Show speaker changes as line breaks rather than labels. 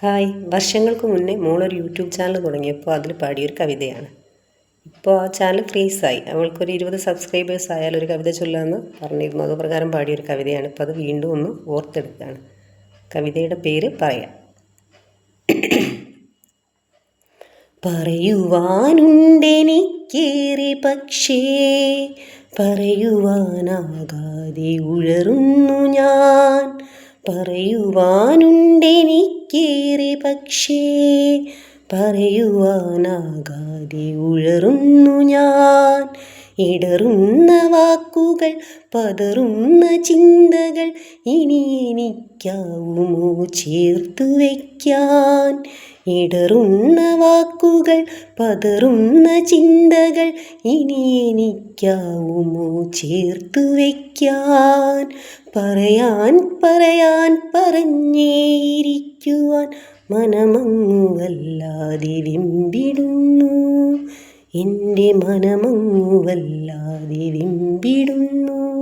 Hi. വർഷങ്ങൾക്ക് മുന്നേ മോളൊരു YouTube channel തുടങ്ങിയപ്പോൾ അതിൽ പാടിയൊരു കവിതയാണ്. ഇപ്പോൾ ആ ചാനൽ ഫ്രീസായി. അവൾക്കൊരു 20 സബ്സ്ക്രൈബേഴ്സ് ആയാൽ ഒരു കവിത ചൊല്ലാമെന്ന് പറഞ്ഞിരുന്നു. അതുപ്രകാരം പാടിയൊരു കവിതയാണ്. ഇപ്പോൾ അത് വീണ്ടും ഒന്ന് ഓർത്തെടുക്കുകയാണ്. കവിതയുടെ പേര് പറയാം. പറയുവാനുണ്ടെനിക്കേറെ, പക്ഷേ പറയുവാനാകാതെ ഉഴറുന്നു ഞാൻ. പറയുവാനുണ്ടെനിക്കേറെ, പക്ഷേ പറയുവാനാകാതെ ഉഴറുന്നു ഞാൻ. ഇടറുന്ന വാക്കുകൾ, പതറുന്ന ചിന്തകൾ ഇനി എനിക്കാവുമോ ചേർത്തു വയ്ക്കാൻ? ഇടറുന്ന വാക്കുകൾ, പതറുന്ന ചിന്തകൾ ഇനി എനിക്കാവുമോ ചേർത്തു വയ്ക്കാൻ? പറയാൻ പറഞ്ഞേയിരിക്കുവാൻ മനമങ്ങു വല്ലാതെ വെമ്പിടുന്നു. എൻ്റെ മനമങ്ങു വല്ലാതെ വെമ്പിടുന്നു.